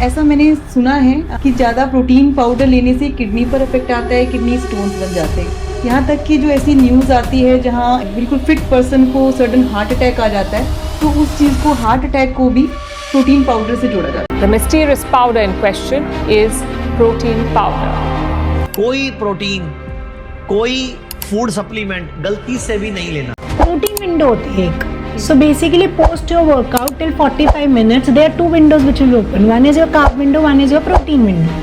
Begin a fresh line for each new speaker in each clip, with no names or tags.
ऐसा मैंने सुना है कि ज़्यादा प्रोटीन पाउडर लेने से किडनी पर इफेक्ट आता है, किडनी स्टोन्स बन जाते हैं। यहाँ तक कि जो ऐसी न्यूज़ आती है जहाँ बिल्कुल फिट पर्सन को सडन हार्ट अटैक आ जाता है, तो उस चीज़ को, हार्ट अटैक को भी प्रोटीन पाउडर से जोड़ा जाता है।
The mysterious powder in question is protein powder.
कोई प्रोटीन, कोई फूड सप्लीमेंट गलती से भी नहीं लेना।
प्रोटीन विंडो होती है एक. So basically post your workout till 45 minutes there are two windows which will open. One is your carb window, one is your protein window.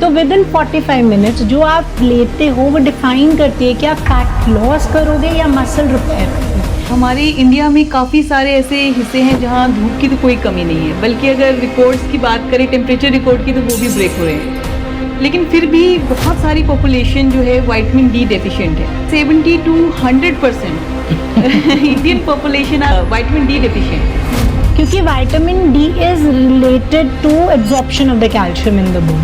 तो within 45 minutes जो आप लेते हो वो डिफाइन करती है कि आप फैट लॉस करोगे या मसल रिपेयर करोगे.
हमारे इंडिया में काफ़ी सारे ऐसे हिस्से हैं जहाँ धूप की तो कोई कमी नहीं है, बल्कि अगर रिकॉर्ड्स की बात करें, टेम्परेचर रिकॉर्ड की, तो वो भी ब्रेक हो रहे हैं। लेकिन फिर भी बहुत सारी पॉपुलेशन जो है विटामिन डी डेफिशिएंट है। 70 to 100% Indian population are vitamin D deficient.
क्योंकि vitamin D is related to absorption of the calcium in the bone.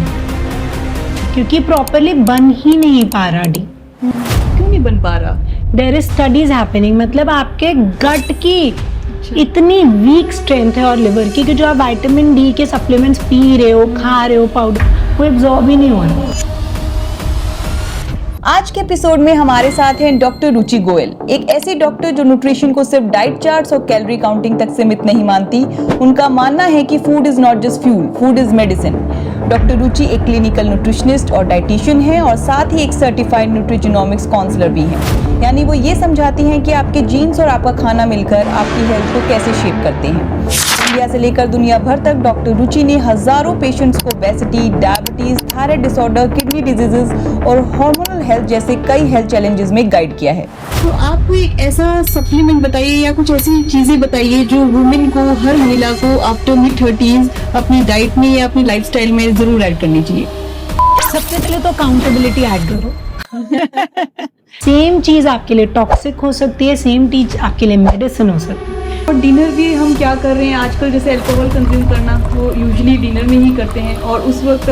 क्योंकि प्रॉपरली बन ही नहीं पा रहा डी.
क्यों नहीं बन पा रहा?
There is studies happening. मतलब आपके गट की इतनी वीक स्ट्रेंथ है और लिवर की कि जो आप विटामिन डी के सप्लीमेंट्स पी रहे हो, खा रहे हो, पाउडर, वो एब्जॉर्ब ही नहीं हो रहा.
आज के एपिसोड में हमारे साथ हैं डॉक्टर रुचि गोयल, एक ऐसी डॉक्टर जो न्यूट्रिशन को सिर्फ डाइट चार्ट्स और कैलोरी काउंटिंग तक सीमित नहीं मानती। उनका मानना है कि food is not just fuel, food is medicine. Doctor Ruchi एक क्लिनिकल न्यूट्रिशनिस्ट और डाइटिशियन है और साथ ही एक सर्टिफाइड न्यूट्रिजनोमिक्स काउंसलर भी हैं। यानी वो ये समझाती हैं कि आपके जीन्स और आपका खाना मिलकर आपकी हेल्थ को कैसे शेप करते हैं। इंडिया से लेकर दुनिया भर तक डॉक्टर रुचि ने हजारों पेशेंट्स को obesity, diabetes, thyroid disorder, kidney diseases और हार्मोनल हेल्थ जैसे कई हेल्थ चैलेंजेस में गाइड किया है। तो आप कोई ऐसा सप्लीमेंट बताइए या कुछ ऐसी चीजें बताइए जो वुमेन को, हर महिला को आफ्टर मिड 30s अपनी डाइट में या अपनी लाइफस्टाइल में जरूर ऐड करनी चाहिए।
सबसे पहले तो अकाउंटेबिलिटी ऐड करो. सेम चीज आपके लिए टॉक्सिक हो सकती है, सेम चीज आपके लिए मेडिसिन हो सकती है.
और डिनर भी हम क्या कर रहे हैं आजकल, जैसे अल्कोहल कंज्यूम करना, वो यूजुअली डिनर में ही करते हैं और उस वक्त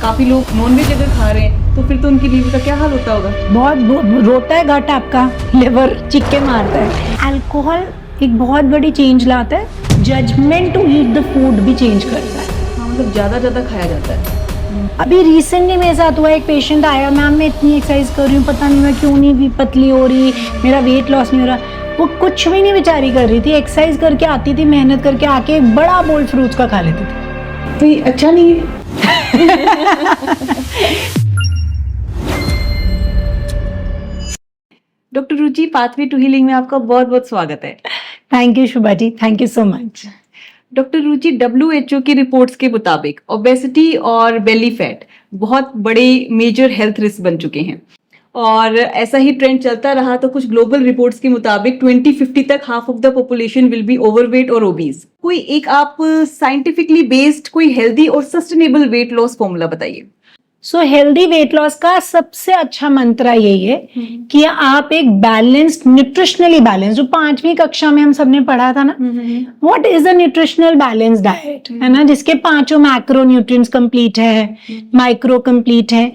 काफ़ी लोग नॉनवेज अगर खा रहे हैं तो फिर तो उनकी लीवर का क्या हाल होता होगा?
बहुत रोता है गट आपका, लिवर चिक्के मारता है. अल्कोहल एक बहुत बड़ी चेंज लाता है. Judgement to eat the food भी चेंज करता है.
हाँ, मतलब ज़्यादा खाया जाता है।
अभी रिसेंटली मेरे साथ हुआ, एक पेशेंट आया, मैम मैं इतनी एक्सरसाइज कर रही हूँ, पता नहीं मैं क्यों नहीं भी पतली हो रही, मेरा वेट लॉस नहीं हो रहा. वो कुछ भी नहीं बेचारी कर रही थी, एक्सरसाइज करके आती थी, मेहनत करके आके एक बड़ा बोल फ्रूट्स का खा लेती थी.
तो ये अच्छा नहीं है। Doctor Ruchi, pathway to healing में आपका बहुत बहुत स्वागत है।
Thank you Shubha ji, thank you so much.
Doctor Ruchi, WHO की रिपोर्ट्स के मुताबिक ओबेसिटी और बेली फैट बहुत बड़े मेजर हेल्थ रिस्क बन चुके हैं और ऐसा ही ट्रेंड चलता रहा तो कुछ ग्लोबल रिपोर्ट्स के मुताबिक 2050 तक half of the population will be overweight और ओबीज। कोई एक आप साइंटिफिकली बेस्ड कोई हेल्दी और सस्टेनेबल वेट लॉस फॉर्मूला बताइए।
सो हेल्दी वेट लॉस का सबसे अच्छा मंत्र यही है कि आप एक बैलेंस्ड, न्यूट्रिशनली बैलेंस, जो 5वीं कक्षा में हम सबने पढ़ा था ना, what is a nutritional balance diet, है ना, जिसके 5 मैक्रो न्यूट्रिएंट्स कंप्लीट है, माइक्रो कंप्लीट है,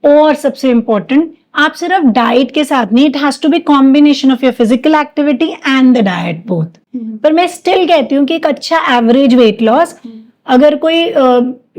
और सबसे इम्पोर्टेंट, आप सिर्फ डाइट के साथ नहीं, it has to be combination of your physical activity and the diet both. पर मैं स्टिल कहती हूँ कि एक अच्छा एवरेज वेट लॉस, अगर कोई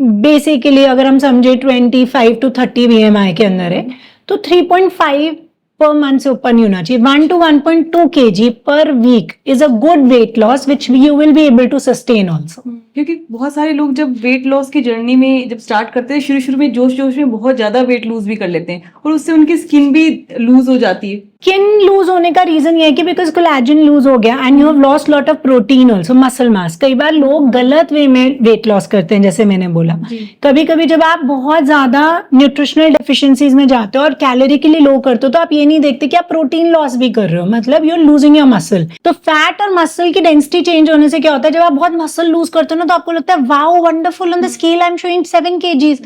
बेसिकली अगर हम समझे 25 to 30 BMI के अंदर है तो 3.5 पर मंथ से ऊपर नहीं होना चाहिए. 1 to 1.2 kg per week is a good weight loss which you will be able to sustain also.
क्योंकि बहुत सारे लोग जब वेट लॉस की जर्नी में जब स्टार्ट करते हैं, शुरू में जोश में बहुत ज्यादा वेट लूज भी कर लेते हैं और उससे उनकी स्किन भी लूज हो जाती है.
स्किन लूज होने का रीजन ये है कि बिकॉज कोलेजन लूज हो गया and you have lost lot of protein also, muscle mass. कई बार लोग गलत वे में वेट लॉस करते हैं, जैसे मैंने बोला. कभी कभी जब आप बहुत ज्यादा न्यूट्रिशनल डेफिशिएंसीज में जाते हो और कैलोरी के लिए लो करते हो तो आप ये नहीं देखते कि आप प्रोटीन लॉस भी कर रहे हो, मतलब you are losing your muscle. तो फैट और मसल की डेंसिटी चेंज होने से क्या होता है, जब आप बहुत मसल लूज करते हो ना तो आपको लगता है wow wonderful, on the scale I am showing 7 kgs,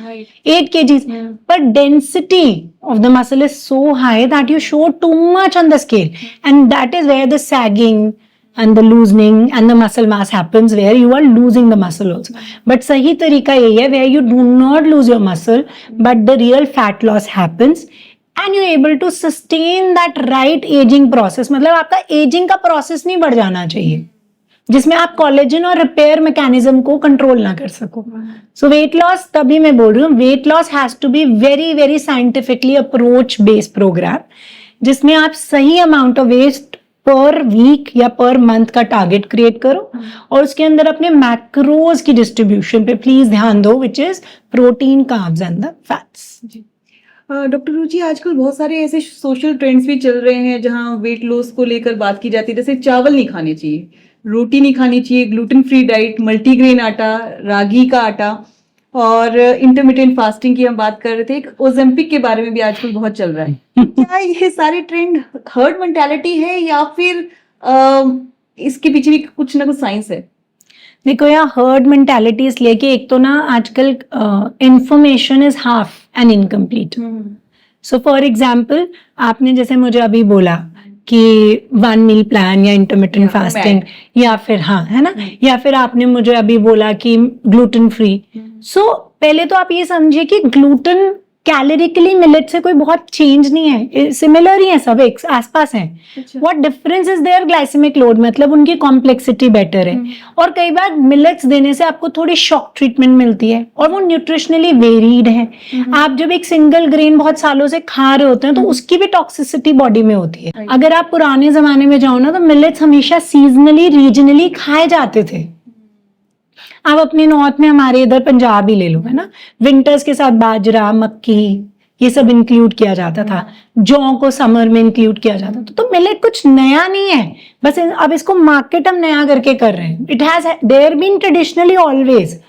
8 kgs, but density of the muscle is so high that you show too much on the scale, and that is where the sagging and the loosening and the muscle mass happens, where you are losing the muscle also. But सही तरीका यही है where you do not lose your muscle but the real fat loss happens and you're able to sustain that right aging process. मतलब आपका aging का process नहीं बढ़ जाना चाहिए. जिसमें आप कोलेजन और रिपेयर मैकेनिज्म को कंट्रोल ना कर सको। सो वेट लॉस, तभी मैं बोल रही हूँ, weight loss has to be very very scientifically approach based programme, जिसमें आप सही amount of waste per week या पर मंथ का टारगेट क्रिएट करो और उसके अंदर अपने मैक्रोज की डिस्ट्रीब्यूशन पे प्लीज ध्यान दो, which is protein, carbs and the fats.
Doctor Ruchi, आजकल बहुत सारे ऐसे सोशल ट्रेंड्स भी चल रहे हैं जहां वेट लॉस को लेकर बात की जाती है, जैसे चावल नहीं खाने चाहिए, रोटी नहीं खानी चाहिए, ग्लूटेन फ्री डाइट, मल्टीग्रेन आटा, रागी का आटा और इंटरमिटेंट फास्टिंग की हम बात कर रहे थे। एक ओजेम्पिक के बारे में भी आजकल बहुत चल रहा है। क्या ये सारे ट्रेंड हर्ड मेंटालिटी है या फिर इसके पीछे भी कुछ ना कुछ साइंस है?
देखो, यहाँ हर्ड मेंटालिटी इसलिए कि एक तो ना आजकल information is half and incomplete. So for example, आपने जैसे मुझे अभी बोला कि 1 मील प्लान या इंटरमिटेंट फास्टिंग या फिर हाँ, है ना, या फिर आपने मुझे अभी बोला कि ग्लूटेन फ्री। सो पहले तो आप ये समझिए कि ग्लूटेन कैलोरिकली मिलेट से कोई बहुत चेंज नहीं है, सिमिलर ही है, सब एक आसपास हैं। What difference is there glycemic load, मतलब उनकी कॉम्प्लेक्सिटी बेटर है। और कई बार मिलेट्स देने से आपको थोड़ी शॉक ट्रीटमेंट मिलती है और वो न्यूट्रिशनली वेरीड है। आप जब एक सिंगल ग्रेन बहुत सालों से खा रहे होते हैं तो उसकी भी टॉक्सिसिटी बॉडी में होती है। अगर आप पुराने जमाने में जाओ ना तो मिलेट्स हमेशा सीजनली रीजनली खाए जाते थे। आप अपने नॉर्थ में, हमारे इधर पंजाब ही ले लो, है ना, विंटर्स के साथ बाजरा, मक्की, ये सब इंक्लूड किया जाता था। जौ को समर में इंक्लूड किया जाता था। तो मिलेट कुछ नया नहीं है, बस अब इसको मार्केट हम नया करके कर रहे हैं। It has there been traditionally always.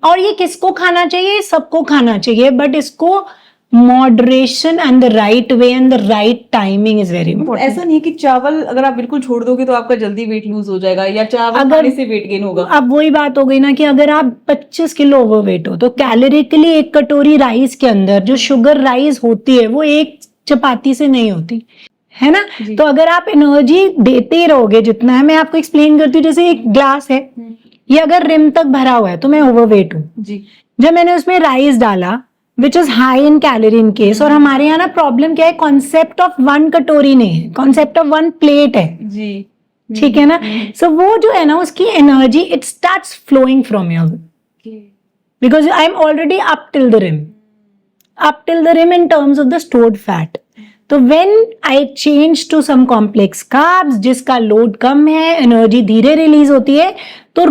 और ये किसको खाना चाहिए? सबको खाना चाहिए, बट इसको moderation and the right way and the right timing is very important.
ऐसा नहीं है कि चावल अगर आप बिल्कुल छोड़ दोगे तो आपका जल्दी वेट लूज हो जाएगा या चावल
अगर-
खाने से वेट गेन होगा।
अब वही बात हो गई ना कि अगर आप 25 किलो ओवरवेट हो तो कैलोरिकली एक कटोरी राइस के अंदर जो शुगर राइस होती है वो एक चपाती से नहीं होती है ना। तो अगर आप एनर्जी देते ही रहोगे जितना है, मैं आपको एक्सप्लेन करती हूँ, जैसे एक ग्लास है, ये अगर रिम तक भरा हुआ है तो मैं ओवरवेट हूँ।
जी,
जब मैंने उसमें राइस डाला which is high in calorie in case, और हमारे यहाँ ना प्रॉब्लम क्या है, कॉन्सेप्ट ऑफ 1 कटोरी नहीं है, कॉन्सेप्ट ऑफ 1 प्लेट है।
जी,
ठीक है ना। सो वो जो है ना उसकी energy it starts flowing from your, because I am already up till the rim in terms of the stored fat. तो when I change to some complex carbs जिसका लोड कम है, एनर्जी धीरे रिलीज होती है, तो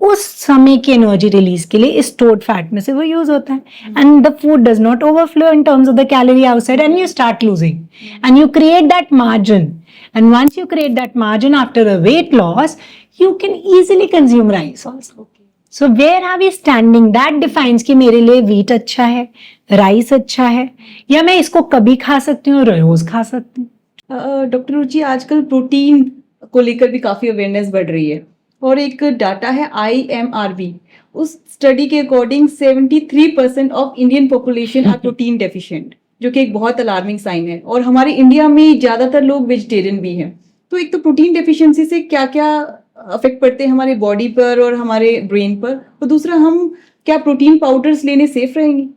उस समय की एनर्जी रिलीज के लिए स्टोर्ड फैट में से वो यूज होता है, and the food does not overflow in terms of the calorie outside and you start losing and you create that margin, and once you create that margin after a weight loss you can easily consume rice also. So where are we standing, that defines कि मेरे लिए wheat अच्छा है, rice अच्छा है, या मैं इसको कभी खा सकती हूँ, रोज खा सकती हूँ।
डॉक्टर रुचि, आजकल प्रोटीन को लेकर भी काफी अवेयरनेस बढ़ रही है और एक डाटा है IMRB, उस स्टडी के according 73% of Indian population are protein deficient, जो कि एक बहुत अलार्मिंग साइन है। और हमारे इंडिया में ज्यादातर लोग वेजिटेरियन भी हैं। तो एक तो प्रोटीन डेफिशिएंसी से क्या क्या अफेक्ट पड़ते हैं हमारे बॉडी पर और हमारे ब्रेन पर, और दूसरा हम क्या प्रोटीन पाउडर्स लेने सेफ रहेंगे?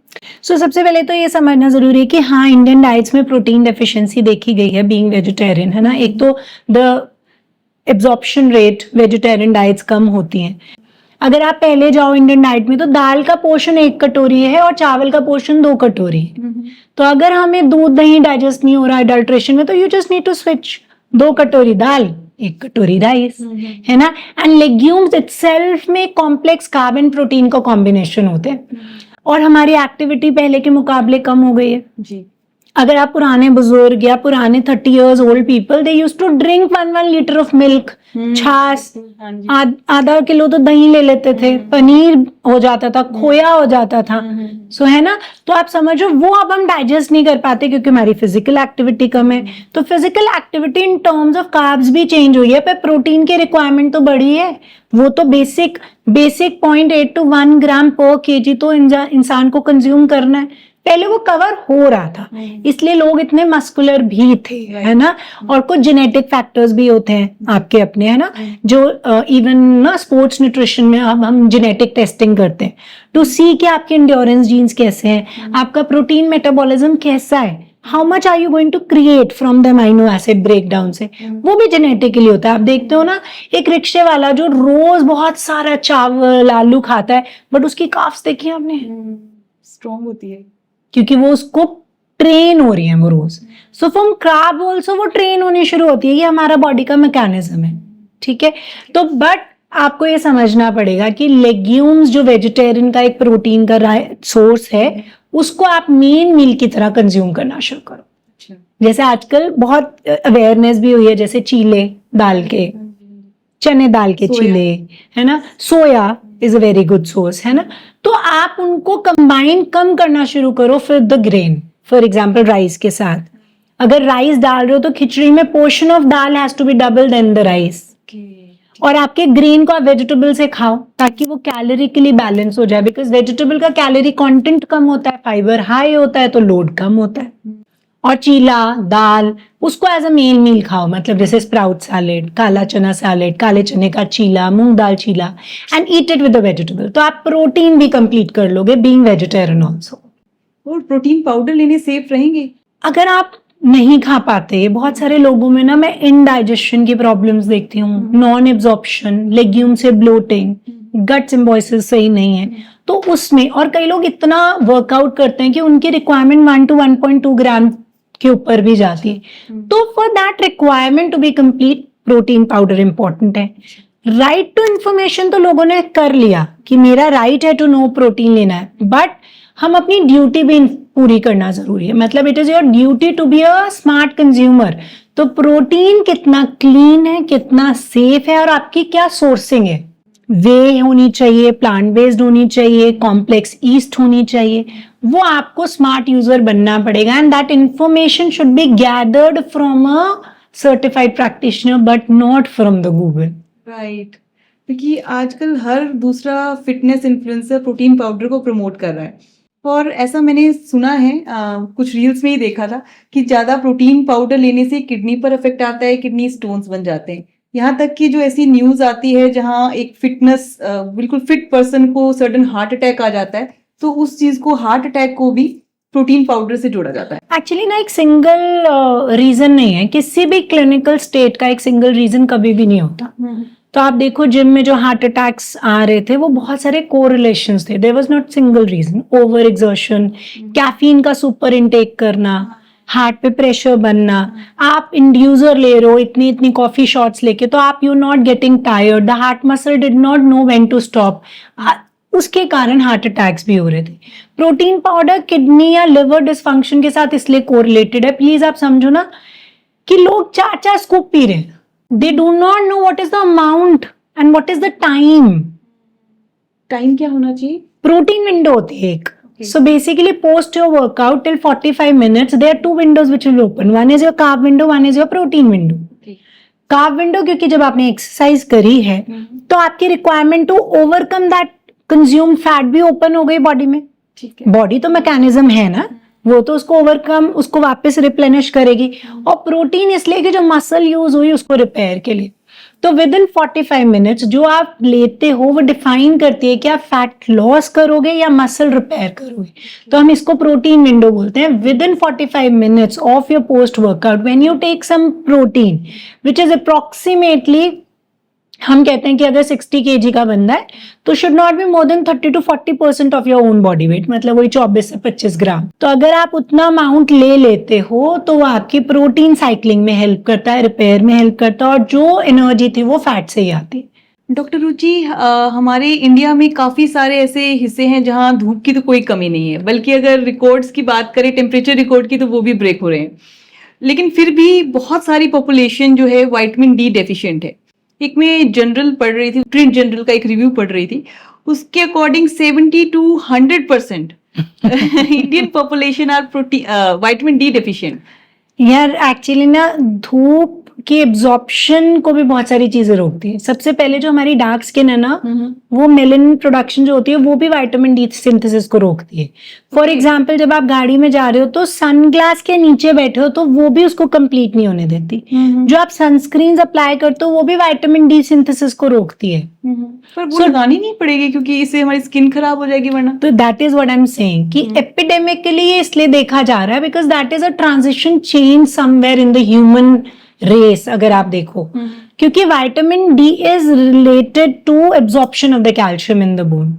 सबसे पहले तो ये समझना जरूरी है कि हाँ, इंडियन डाइट्स में प्रोटीन डेफिशिएंसी देखी गई है बीइंग वेजिटेरियन, है ना। एक तो the absorption rate vegetarian diets कम होती हैं। अगर आप पहले जाओ इंडियन डाइट में तो दाल का पोर्शन 1 कटोरी है और चावल का पोर्शन 2 कटोरी है। तो अगर हमें दूध दही डाइजेस्ट नहीं हो रहा है अडल्ट्रेशन में, तो you just need to switch 2 कटोरी दाल, 1 कटोरी राइस, है ना। एंड लेग्यूम्स इटसेल्फ में कॉम्प्लेक्स कार्ब एंड प्रोटीन का कॉम्बिनेशन होते हैं और हमारी एक्टिविटी पहले के मुकाबले कम हो गई है।
जी,
अगर आप पुराने बुजुर्ग या पुराने 30 years old people, they used to drink 1 litre of milk, छाछ, आधा किलो तो दही ले लेते थे, पनीर हो जाता था, खोया हो जाता था। सो है ना। तो आप समझो वो अब हम डाइजेस्ट नहीं कर पाते क्योंकि हमारी फिजिकल एक्टिविटी कम है। तो physical activity in terms of carbs भी चेंज हुई है, पर प्रोटीन की रिक्वायरमेंट तो बढ़ी है। वो तो बेसिक 0.8 to 1 ग्राम पर kg तो इंसान को कंज्यूम करना है। पहले वो कवर हो रहा था, इसलिए लोग इतने मस्कुलर भी थे, है ना। और कुछ जेनेटिक फैक्टर्स भी होते हैं आपके अपने, है ना, जो इवन ना स्पोर्ट्स न्यूट्रिशन में अब हम जेनेटिक टेस्टिंग करते हैं टू सी कि आपके एंड्योरेंस जीन्स कैसे हैं, आपका प्रोटीन मेटाबॉलिज्म कैसा है, how much are you going to create from the amino acid breakdown से, वो भी जेनेटिकली होता है। आप देखते हो ना, एक रिक्शे वाला जो रोज बहुत सारा चावल आलू खाता है, बट उसकी काफ्स देखी आपने,
स्ट्रॉन्ग होती है
क्योंकि वो उसको ट्रेन हो रही है वो रोज। सो फ्रॉम क्रैब ऑल्सो वो ट्रेन होनी शुरू होती है, ये हमारा बॉडी का मैकेनिज्म है, ठीक है। तो बट आपको ये समझना पड़ेगा कि लेग्यूम्स जो वेजिटेरियन का एक प्रोटीन का सोर्स है, उसको आप मेन मील की तरह कंज्यूम करना शुरू करो।
अच्छा।
जैसे आजकल बहुत अवेयरनेस भी हुई है, जैसे चीले दाल के, चने दाल के
सोया।
चीले, है ना, soya is a very good source, है ना। तो आप उनको कंबाइन कम करना शुरू करो फिर the grain, for example rice के साथ। अगर राइस डाल रहे हो तो खिचड़ी में portion of dal has to be double than the rice. और आपके ग्रेन को आप वेजिटेबल से खाओ ताकि वो कैलोरिकली बैलेंस हो जाए, बिकॉज वेजिटेबल का कैलोरी कंटेंट कम होता है, फाइबर हाई होता है, तो लोड कम होता है। और चीला दाल उसको एज अ मेन मील खाओ, मतलब जैसे स्प्राउट सैलेड, काला चना सैलेड, काले चने का चीला, मूंग दाल चीला, and eat it with the vegetable. तो आप प्रोटीन भी कंप्लीट कर लोगे बीइंग वेजिटेरियन ऑल्सो।
और प्रोटीन पाउडर लेने सेफ रहेंगे?
अगर आप नहीं खा पाते, बहुत सारे लोगों में ना मैं इनडाइजेशन की प्रॉब्लम्स देखती हूँ, नॉन एब्जॉर्प्शन, लेग्यूम से ब्लोटिंग, गट सिम्बोसिस सही नहीं है, तो उसमें, और कई लोग इतना वर्कआउट करते हैं कि उनकी रिक्वायरमेंट 1 to 1.2 ग्राम के ऊपर भी जाती है, तो for that requirement to be complete protein powder important है। राइट टू इंफॉर्मेशन तो लोगों ने कर लिया कि मेरा राइट है टू नो प्रोटीन लेना है, बट हम अपनी ड्यूटी भी पूरी करना जरूरी है। मतलब it is your duty to be a smart consumer. तो प्रोटीन कितना क्लीन है, कितना सेफ है, और आपकी क्या सोर्सिंग है, वे होनी चाहिए, प्लांट बेस्ड होनी चाहिए, कॉम्प्लेक्स ईस्ट होनी चाहिए, वो आपको स्मार्ट यूजर बनना पड़ेगा। And that information should be gathered from a certified practitioner but not from the Google.
Right, क्योंकि आजकल हर दूसरा फिटनेस इन्फ्लुएंसर प्रोटीन पाउडर को प्रमोट कर रहा है, और ऐसा मैंने सुना है, कुछ रील्स में ही देखा था कि ज़्यादा प्रोटीन पाउडर लेने से किडनी पर इफेक्ट आता है, किडनी स्टोन्स बन जाते हैं। यहाँ तक कि जो ऐसी न्यूज़ आती है जहाँ एक फिटनेस बिल्कुल फिट पर्सन को सडन हार्ट अटैक आ जाता है, तो उस चीज़ को, हार्ट अटैक को भी प्रोटीन पाउडर से जोड़ा जाता है।
एक्चुअली ना एक सिंगल रीजन नहीं है, किसी भी क्लिनिकल स्टेट का एक सिंगल रीजन कभी भी नहीं होता। तो आप देखो जिम में जो हार्ट अटैक्स आ रहे थे वो बहुत सारे कोरिलेशंस थे, there was not single reason. Over exertion, caffeine का सुपर इनटेक करना, हार्ट पे प्रेशर बनना, आप इंड्यूसर ले रहे हो इतनी इतनी कॉफी शॉट्स लेके, तो आप you not getting tired, the heart muscle did not know when to stop, उसके कारण हार्ट अटैक्स भी हो रहे थे। प्रोटीन पाउडर किडनी या लिवर डिसफंक्शन के साथ इसलिए कोरिलेटेड है, प्लीज आप समझो ना, कि लोग 4-4 स्कूप पी रहे हैं, they do not know what is the amount and what is the time.
Time क्या होना चाहिए?
प्रोटीन विंडो होती है एक, so basically post your workout till 45 minutes there are 2 windows which will open, one is your carb window, one is your protein window. carb window क्योंकि जब आपने exercise करी है तो आपकी requirement to overcome that consume fat भी open हो गई बॉडी में।
ठीक है,
बॉडी तो मैकेनिज्म है ना, वो तो उसको ओवरकम, उसको वापस रिप्लेनिश करेगी, और प्रोटीन इसलिए कि जो मसल यूज हुई उसको रिपेयर के लिए। तो विद इन 45 मिनट्स जो आप लेते हो वो डिफाइन करती है कि आप फैट लॉस करोगे या मसल रिपेयर करोगे। तो हम इसको प्रोटीन विंडो बोलते हैं। Within 45 minutes of your post workout when you take some protein which is approximately, हम कहते हैं कि अगर 60 kg का बंदा है तो should not be more than 30 to 40% of your own body weight, मतलब वही 24 से 25 ग्राम। तो अगर आप उतना अमाउंट ले लेते हो तो वो आपकी प्रोटीन साइक्लिंग में हेल्प करता है, रिपेयर में हेल्प करता है, और जो एनर्जी थी वो फैट से ही आती है।
डॉक्टर रुचि, हमारे इंडिया में काफ़ी सारे ऐसे हिस्से हैं जहाँ धूप की तो कोई कमी नहीं है, बल्कि अगर रिकॉर्ड्स की बात करें, टेम्परेचर रिकॉर्ड की, तो वो भी ब्रेक हो रहे हैं। लेकिन फिर भी बहुत सारी पॉपुलेशन जो है विटामिन डी डेफिशिएंट है। एक मैं जनरल पढ़ रही थी, प्रिंट जनरल का एक रिव्यू पढ़ रही थी, उसके according 70 to 100% Indian population are vitamin D deficient.
यार एक्चुअली ना धूप आपके एब्जॉर्प्शन को भी बहुत सारी चीजें रोकती है। सबसे पहले जो हमारी डार्क स्किन है ना, वो मेलानिन प्रोडक्शन जो होती है वो भी विटामिन डी सिंथेसिस को रोकती है। फॉर एग्जाम्पल जब आप गाड़ी में जा रहे हो तो सनग्लास के नीचे बैठे हो तो वो भी उसको कंप्लीट नहीं होने देती। जो आप सनस्क्रीन अप्लाई करते हो वो भी विटामिन डी सिंथेसिस को रोकती है।
पर वो लगानी नहीं पड़ेगी क्योंकि इससे हमारी स्किन खराब हो जाएगी वरना।
तो that is what I am saying कि एपिडेमिकली ये इसलिए देखा जा रहा है because that is a transition change somewhere in the human race. अगर आप देखो क्योंकि vitamin D is related to absorption of the calcium in the bone,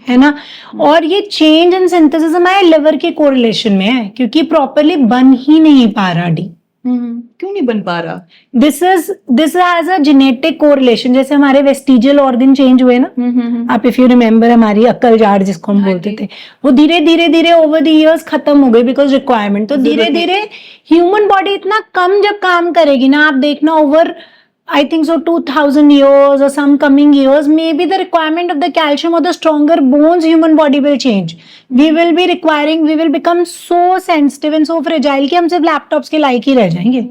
है ना। और ये चेंज इन सिंथेसिस हमारे लिवर के कोरिलेशन में है क्योंकि प्रॉपरली बन ही नहीं पा रहा डी।
क्यों नहीं बन पा रहा?
This has a genetic correlation. जैसे हमारे वेस्टिजियल ऑर्गन चेंज हुए ना, आप इफ यू रिमेम्बर हमारी अक्ल जाड़ जिसको हम बोलते थे, वो धीरे धीरे ओवर द इयर्स खत्म हो गई बिकॉज रिक्वायरमेंट। तो धीरे धीरे ह्यूमन बॉडी इतना कम जब काम करेगी ना, आप देखना over I think so 2000 years or some coming years, maybe the requirement of the calcium or the stronger bones human body will change. We will become so sensitive and so fragile कि हम सिर्फ laptops के लायक ही रह जाएंगे।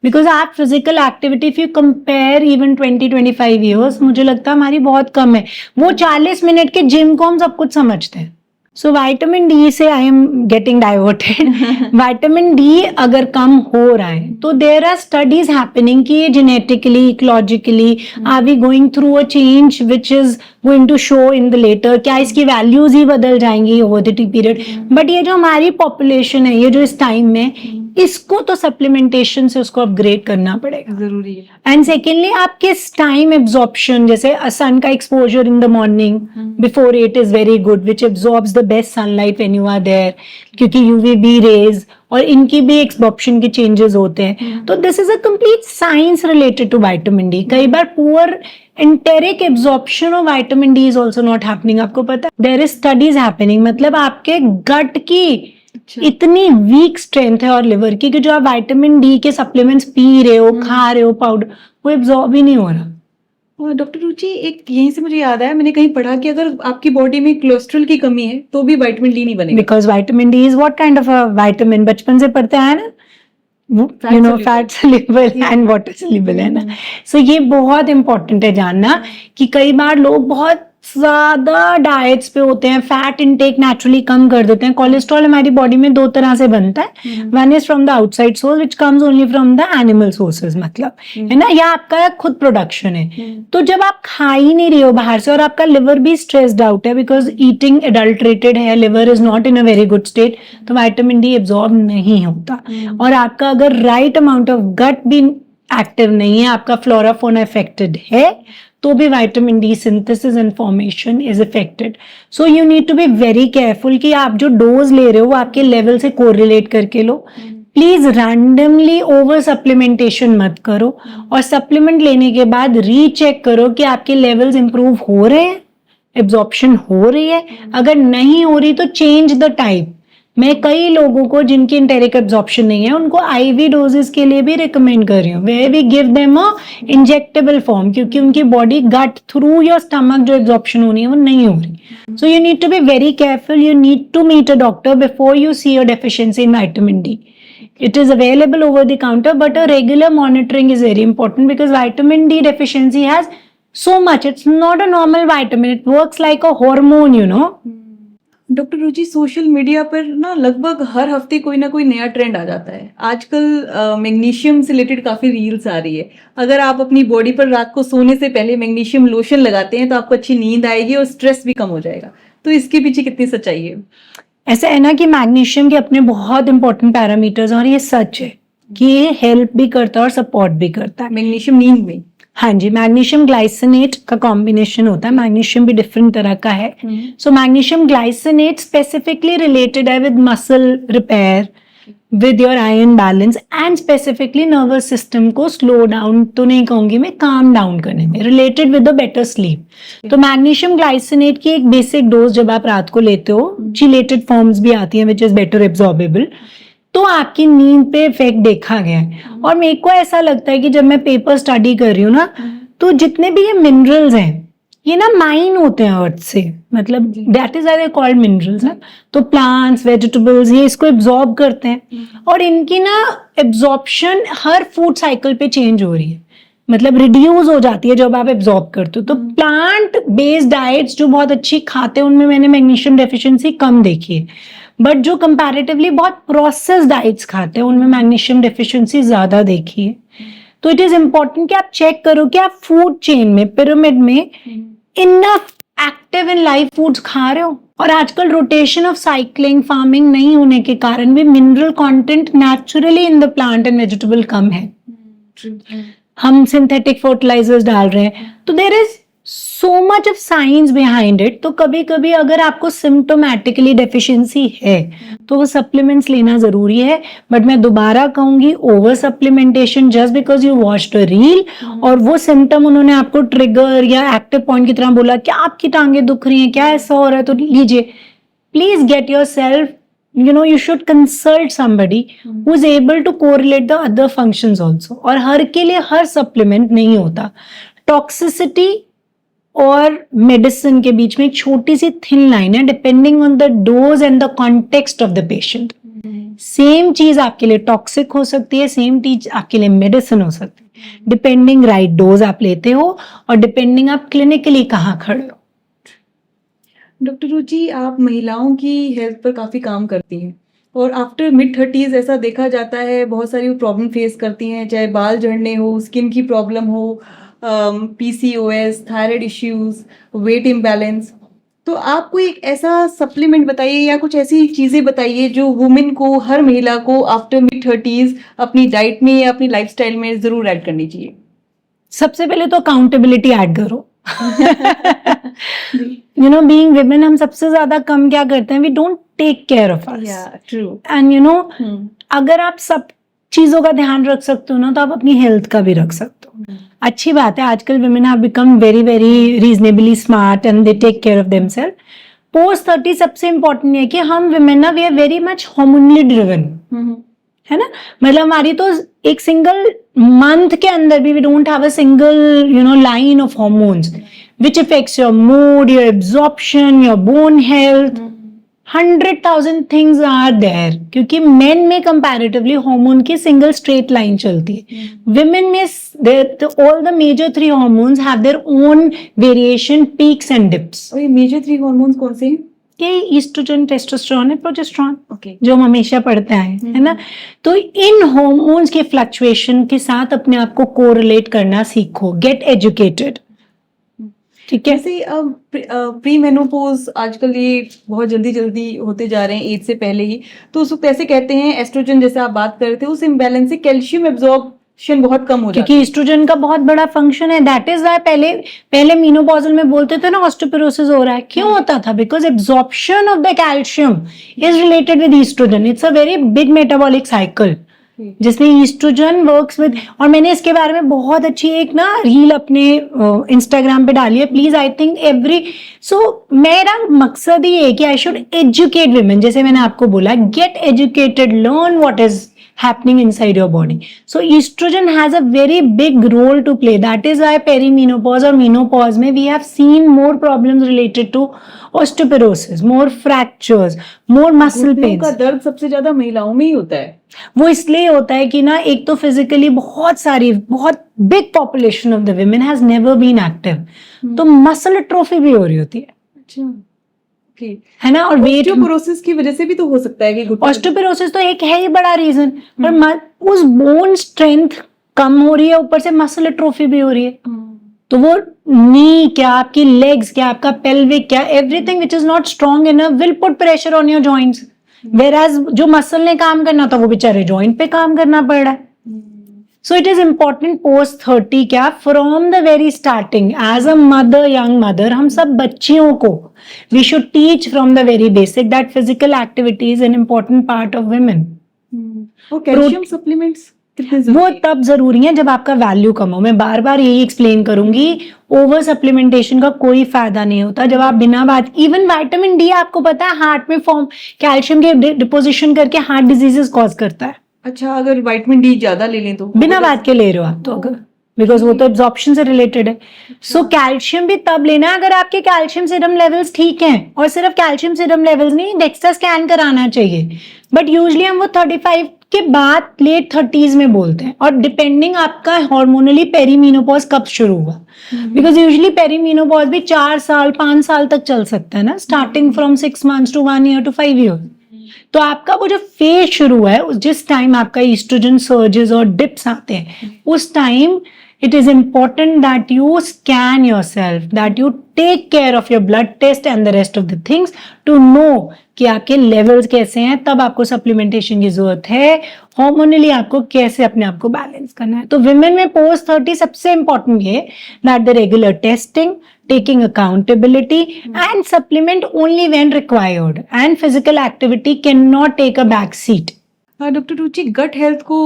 Because आप physical activity if you compare even 20-25 years, मुझे लगता है हमारी बहुत कम है। वो 40 मिनट के जिम को हम सब कुछ समझते हैं। सो विटामिन डी से I am getting diverted. Vitamin D अगर कम हो रहा है तो देयर आर स्टडीज हैपनिंग कि ये genetically, ecologically are we going through a change which is going to show in the later, क्या इसकी वैल्यूज ही बदल जाएंगी ओवर द पीरियड। बट ये जो हमारी पॉपुलेशन है, ये जो इस टाइम में, इसको तो सप्लीमेंटेशन से उसको अपग्रेड करना पड़ेगा,
जरूरी है।
एंड सेकेंडली आप किस टाइम एब्जॉर्प्शन, जैसे सन का exposure in the morning before 8 is very good which absorbs the best sunlight when you are there, क्योंकि यूवीबी रेज और इनकी भी एब्जॉर्प्शन के चेंजेस होते हैं। तो this is a complete science related to vitamin D. कई बार poor enteric absorption of vitamin D is also not happening. आपको पता है देयर इज स्टडीज हैपनिंग, मतलब आपके गट की इतनी वीक स्ट्रेंथ है और लिवर की कि जो आप विटामिन डी के सप्लीमेंट्स पी रहे हो, खा रहे हो, पाउडर, वो एब्जॉर्ब ही नहीं हो रहा।
और डॉक्टर रुचि, एक यहीं से मुझे याद आया, मैंने कहीं पढ़ा कि अगर आपकी बॉडी में कोलेस्ट्रॉल की कमी है तो भी विटामिन डी नहीं बनेगा।
Because vitamin D is what kind of a vitamin, बचपन से पढ़ते आए ना, you know, fat soluble and water soluble, है ना। सो ये बहुत इंपॉर्टेंट है जानना कि कई बार लोग बहुत ज्यादा डाइट्स पे होते हैं, फैट इनटेक नेचुरली कम कर देते हैं। कोलेस्ट्रॉल हमारी बॉडी में दो तरह से बनता है, one is from the outside source which comes only from the animal sources, मतलब है ना, या आपका खुद प्रोडक्शन है। तो जब आप खा ही नहीं रहे हो बाहर से और आपका लिवर भी स्ट्रेस्ड आउट है बिकॉज ईटिंग एडल्ट्रेटेड है, liver is not in a very good state, तो विटामिन डी एब्जॉर्ब नहीं होता। और आपका अगर राइट अमाउंट ऑफ गट भी एक्टिव नहीं है, आपका फ्लोरा फौना अफेक्टेड है, तो भी vitamin D synthesis and formation is affected. So you need to be very careful कि आप जो डोज ले रहे हो वो आपके लेवल से कोरिलेट करके लो। प्लीज रैंडमली ओवर सप्लीमेंटेशन मत करो, और सप्लीमेंट लेने के बाद रीचेक करो कि आपके लेवल्स इंप्रूव हो रहे हैं, एब्जॉर्प्शन हो रही है। अगर नहीं हो रही तो चेंज द टाइप। मैं कई लोगों को जिनकी इंटेरिक एब्जॉर्प्शन नहीं है उनको आईवी डोजेस के लिए भी रिकमेंड कर रही हूँ, way we give them a injectable form, क्योंकि उनकी body gut through your stomach जो एब्जॉर्प्शन होनी है वो नहीं हो रही। So you need to be very careful, you need to meet a doctor before you see your deficiency in vitamin D. It is available over the counter, but a regular monitoring is very important because vitamin D deficiency has so much. It's not a normal vitamin. It works like a hormone, you know.
Doctor Ruchi, social media पर ना लगभग हर हफ्ते कोई ना कोई नया trend आ जाता है। आजकल मैग्नीशियम से रिलेटेड काफ़ी रील्स आ रही है। अगर आप अपनी बॉडी पर रात को सोने से पहले मैग्नीशियम लोशन लगाते हैं तो आपको अच्छी नींद आएगी और स्ट्रेस भी कम हो जाएगा। तो इसके पीछे कितनी सच्चाई है?
ऐसा है ना कि मैग्नीशियम के अपने बहुत इंपॉर्टेंट पैरामीटर्स, और ये सच है कि ये हेल्प भी करता है और सपोर्ट भी करता है।
मैग्नीशियम नींद में?
हाँ जी, मैग्नीशियम ग्लाइसिनेट का कॉम्बिनेशन होता है। मैग्नीशियम भी डिफरेंट तरह का है। सो मैग्नीशियम ग्लाइसिनेट स्पेसिफिकली रिलेटेड है with muscle repair, with your iron balance and specifically nervous system को स्लो डाउन तो नहीं कहूंगी मैं, काम डाउन करने में, related with a better sleep. तो मैग्नीशियम ग्लाइसिनेट की एक बेसिक डोज जब आप रात को लेते हो, चिलेटेड फॉर्म्स भी आती हैं विच इज बेटर एब्जॉर्बेबल, तो आपकी नींद पे इफेक्ट देखा गया है। और मेरे को ऐसा लगता है कि जब मैं पेपर स्टडी कर रही हूँ ना, तो जितने भी ये मिनरल्स हैं ये ना माइन होते हैं अर्थ से, मतलब that is are called minerals ना। तो प्लांट्स, वेजिटेबल्स ये इसको एब्जॉर्ब करते हैं और इनकी ना एब्जॉर्प्शन हर फूड साइकिल पे चेंज हो रही है, मतलब रिड्यूस हो जाती है जब आप एब्जॉर्ब करते हो। तो प्लांट बेस्ड डाइट्स जो बहुत अच्छी खाते हैं उनमें मैंने मैग्नीशियम डेफिशिएंसी कम देखी है, बट जो कंपैरेटिवली बहुत प्रोसेस डाइट्स खाते हैं उनमें मैग्नीशियम डेफिशिएंसी ज्यादा देखी है। तो इट इज इम्पोर्टेंट कि आप चेक करो कि आप फूड चेन में, पिरामिड में enough active in live foods खा रहे हो। और आजकल रोटेशन ऑफ साइक्लिंग, फार्मिंग नहीं होने के कारण भी mineral content naturally in the plant and vegetable कम है। हम सिंथेटिक फर्टिलाइजर्स डाल रहे हैं, तो there is so much of science behind it. तो कभी कभी अगर आपको सिम्टोमेटिकली डेफिशिएंसी है तो वो सप्लीमेंट्स लेना जरूरी है। बट मैं दोबारा कहूंगी, over supplementation just because you watched a reel और वो सिम्टम उन्होंने आपको ट्रिगर या एक्टिव पॉइंट की तरह बोला क्या आपकी टांगें दुख रही हैं, क्या ऐसा हो रहा है, तो लीजिए। Please get your self, you should consult somebody who is able to correlate the other functions also। और हर के लिए हर सप्लीमेंट नहीं होता। टॉक्सिसिटी और मेडिसिन के बीच में एक छोटी सी थिन लाइन है, depending on the dose and the context of the patient. Same चीज आपके लिए टॉक्सिक हो सकती है, सेम चीज आपके लिए मेडिसिन हो सकती है, डिपेंडिंग राइट डोज आप लेते हो और डिपेंडिंग आप क्लिनिकली कहाँ खड़े हो।
डॉक्टर रुचि, आप महिलाओं की हेल्थ पर काफ़ी काम करती हैं और आफ्टर मिड-30s ऐसा देखा जाता है बहुत सारी प्रॉब्लम फेस करती हैं, चाहे बाल झड़ने हो, स्किन की प्रॉब्लम हो, PCOS, thyroid issues, weight imbalance. तो आप कोई एक ऐसा सप्लीमेंट बताइए या कुछ ऐसी चीज़ें बताइए जो वुमेन को, हर महिला को आफ्टर मिड-30s अपनी डाइट में या अपनी लाइफस्टाइल में ज़रूर ऐड करनी चाहिए।
सबसे पहले तो अकाउंटेबिलिटी ऐड करो। बीइंग विमेन हम सबसे ज्यादा कम क्या करते हैं, we don't take care of us.
True.
And अगर आप सब चीजों का ध्यान रख सकते हो ना, तो आप अपनी हेल्थ का भी रख सकते हो। अच्छी बात है, आजकल women have become very very reasonably smart and they take care of themselves. Post 30 सबसे इंपॉर्टेंट है कि हम विमेन ना, we are very much hormonally driven, है ना। मतलब हमारी तो एक सिंगल मंथ के अंदर भी we don't have a single line of hormones which affects your mood, your absorption, your bone health. 100,000 things are there, क्योंकि men में comparatively hormone की single straight line चलती है। Women में all the major 3 hormones have their own variation, peaks and dips।
और ये major 3 hormones कौन से हैं?
ये ईस्ट्रोजन, टेस्टोस्टेरोन और प्रोजेस्टेरोन,
Okay।
जो हम हमेशा पढ़ते आए हैं, है ना। तो इन हॉर्मोन्स के फ्लक्चुएशन के साथ अपने आप को कोरिलेट करना सीखो, गेट एजुकेटेड, ठीक है।
जैसे अब प्री मेनोपॉज आजकल ये बहुत जल्दी जल्दी होते जा रहे हैं, एज से पहले ही, तो उस वक्त ऐसे कहते हैं एस्ट्रोजन, जैसे आप बात कर रहे थे, उस इम्बैलेंस से कैल्शियम एब्जॉर्प्शन बहुत कम हो जाता है,
क्योंकि एस्ट्रोजन का बहुत बड़ा फंक्शन है। दैट इज व्हाई पहले मेनोपॉजल में बोलते थे ना ऑस्टियोपोरोसिस हो रहा है। क्यों होता था? Because absorption of the calcium is related with oestrogen. It's a very big metabolic cycle जिसमें ईस्ट्रोजन वर्क्स विद, और मैंने इसके बारे में बहुत अच्छी एक ना रील अपने इंस्टाग्राम पे डाली है। प्लीज, आई थिंक मेरा मकसद ही है कि आई शुड एजुकेट विमेन, जैसे मैंने आपको बोला, get educated, learn what is happening inside your body. So estrogen has a very big role to play. That is why perimenopause or menopause में we have seen more problems related to osteoporosis, more fractures, more muscle
घुटनों
pains.
का दर्द सबसे ज्यादा महिलाओं में ही होता है।
वो इसलिए होता है कि ना, एक तो फिजिकली बहुत big population of the women has never been active, तो मसल एट्रोफी भी हो रही होती है।
अच्छा,
है ना। और वेट
ऑस्टियोपोरोसिस की वजह से भी तो हो सकता है कि
ऑस्टियोपोरोसिस तो एक है ही बड़ा रीजन, पर उस बोन स्ट्रेंथ कम हो रही है, ऊपर से मसल एट्रोफी भी हो रही है। तो वो नी क्या, आपकी लेग्स क्या, आपका पेल्विक क्या, everything which is not strong enough will put pressure on your joints. Whereas जो मसल ने काम करना था वो बेचारे जॉइंट पे काम करना पड़ रहा है। So it is important post 30 क्या, from the very starting as a mother, young mother, हम सब बच्चियों को we should teach from the very basic that physical activity is an important part of women।
और कैल्शियम सप्लीमेंट्स कितने
वो
जरूरी हैं?
तब जरूरी है जब आपका वैल्यू कम हो। मैं बार बार यही एक्सप्लेन करूंगी, ओवर सप्लीमेंटेशन का कोई फायदा नहीं होता। जब आप बिना बात, इवन विटामिन डी आपको पता है हार्ट में फॉर्म, कैल्शियम के डिपोजिशन करके हार्ट डिजीजेस कॉज करता है।
अच्छा, अगर विटामिन डी ज्यादा ले लें तो
बिना बात के ले रहे हो आप, तो अगर बिकॉज वो तो एब्जॉर्प्शन से रिलेटेड है। सो कैल्शियम भी तब लेना है अगर आपके कैल्शियम सीरम लेवल्स ठीक हैं, और सिर्फ कैल्शियम सीरम लेवल्स नहीं, डेक्सा स्कैन कराना चाहिए। बट यूजली हम वो 35 के बाद लेट 30s में बोलते हैं, और डिपेंडिंग आपका हार्मोनली पेरीमीनोपॉज कब शुरू हुआ, बिकॉज यूजली पेरीमीनोपॉज भी 4 साल 5 साल तक चल सकता है ना, starting from 6 months to 1 year to 5 years। तो आपका वो जो फेज शुरू हुआ है, जिस टाइम आपका ईस्ट्रोजन सर्जेस और डिप्स आते हैं, उस time it is important that you scan yourself, that you take care of your blood test and the rest of the things to know कि आपके लेवल्स कैसे हैं। तब आपको सप्लीमेंटेशन की जरूरत है। हार्मोनली आपको कैसे अपने आप को बैलेंस करना है। तो विमेन में पोस्ट 30 सबसे इंपॉर्टेंट ये that the regular testing, taking accountability and supplement only when required, and physical activity cannot take a back seat।
Doctor Ruchi, gut health को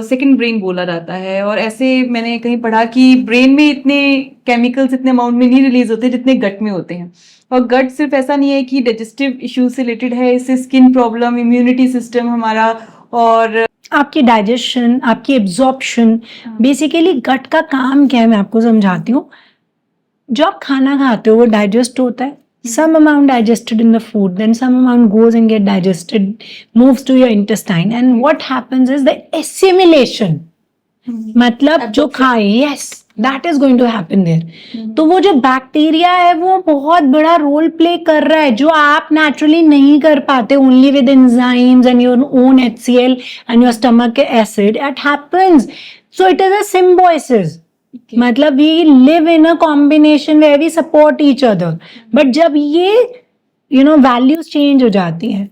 सेकंड ब्रेन बोला जाता है, और ऐसे मैंने कहीं पढ़ा कि ब्रेन में इतने केमिकल्स इतने अमाउंट में नहीं रिलीज होते जितने गट में होते हैं। और गट सिर्फ ऐसा नहीं है कि डाइजेस्टिव इश्यूज से रिलेटेड है, इससे स्किन प्रॉब्लम, इम्यूनिटी सिस्टम हमारा, और
आपकी डाइजेशन, आपकी एब्जॉर्प्शन, बेसिकली गट का काम क्या है मैं आपको समझाती हूँ। जो आप खाना खाते हो वो डाइजेस्ट होता है, some amount digested in the food, then some amount goes and get digested, moves to your intestine, and what happens is the assimilation, मतलब जो खाए, yes, that is going to happen there। तो वो जो bacteria है वो बहुत बड़ा रोल प्ले कर रहा है, जो आप नेचुरली नहीं कर पाते, only with enzymes and your own HCl and your stomach acid, it happens। So it is a symbiosis। मतलब we live in a combination where we support each other, but जब ये values change हो जाती हैं,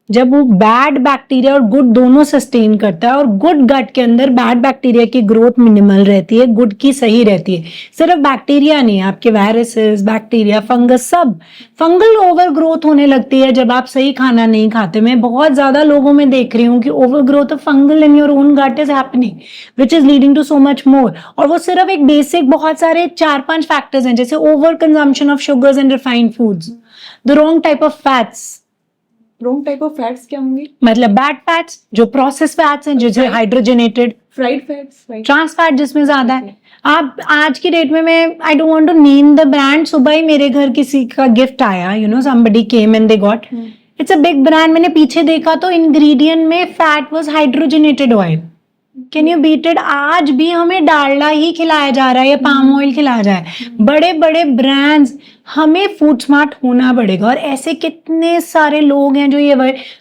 जब वो bad bacteria और good दोनों सस्टेन करता है, और गुड गट के अंदर बैड बैक्टीरिया की ग्रोथ मिनिमल रहती है, गुड की सही रहती है। सिर्फ बैक्टीरिया नहीं, आपके वायरसेस, बैक्टीरिया, फंगस, सब फंगल ओवर ग्रोथ होने लगती है जब आप सही खाना नहीं खाते। मैं बहुत ज्यादा लोगों में देख रही हूँ कि over growth of fungal in your own gut is happening, which is leading to so much more. और वो सिर्फ एक बेसिक, बहुत सारे 4-5 फैक्टर्स हैं, जैसे over consumption of sugars and refined foods, the wrong type of fats.
Wrong type of fats क्या होंगे?
मतलब बैड फैट्स, जो प्रोसेस फैट्स हैं, जो hydrogenated,
fried fats,
trans fat जिसमें ज्यादा है। आप आज की डेट में, मैं I don't want to name the brand, सुबह ही मेरे घर किसी का गिफ्ट आया, somebody came and they got, it's a big brand। मैंने पीछे देखा तो इंग्रेडिएंट में fat was hydrogenated oil. Can you beat it? आज भी हमें डालडा ही खिलाया जा रहा है या पाम ऑयल खिलाया जा रहा है। बड़े बड़े ब्रांड्स, हमें फूड स्मार्ट होना पड़ेगा। और ऐसे कितने सारे लोग हैं जो ये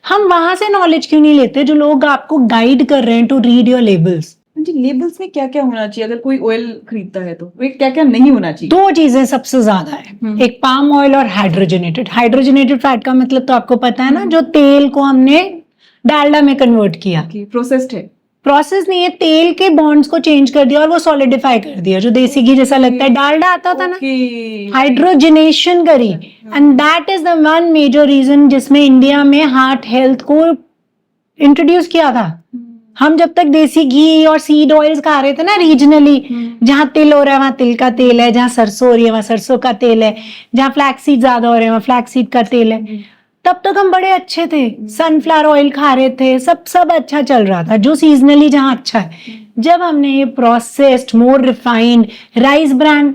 हम वहां से नॉलेज क्यों नहीं लेते, जो लोग आपको गाइड कर रहे हैं टू रीड योर लेबल्स।
जी, लेबल्स में क्या क्या होना चाहिए अगर कोई ऑयल खरीदता है, तो क्या क्या नहीं होना चाहिए?
2 चीजें सबसे ज्यादा है, एक पाम ऑयल और हाइड्रोजनेटेड। हाइड्रोजनेटेड फैट का मतलब तो आपको पता है ना, जो तेल को हमने डालडा में कन्वर्ट किया,
प्रोसेस्ड है।
प्रोसेस नहीं है, तेल के बॉन्ड्स को चेंज कर दिया और वो सॉलिडिफाई कर दिया, जो देसी घी जैसा लगता है। डालडा आता था ना, हाइड्रोजनेशन करी, and that is the one major reason जिसमें इंडिया में हार्ट हेल्थ को इंट्रोड्यूस किया था। हम जब तक देसी घी और सीड ऑयल्स खा रहे थे ना रीजनली, जहाँ तिल हो रहा है वहां तिल का तेल है, जहाँ सरसों हो रही है वहां सरसों का तेल है, जहाँ फ्लैक्स सीड ज्यादा हो रहे हैं वहां फ्लैक्स सीड का तेल है, तब तक हम बड़े अच्छे थे। सनफ्लावर ऑयल खा रहे थे, सब अच्छा चल रहा था, जो सीजनली जहाँ अच्छा है। जब हमने ये processed, more refined rice brand,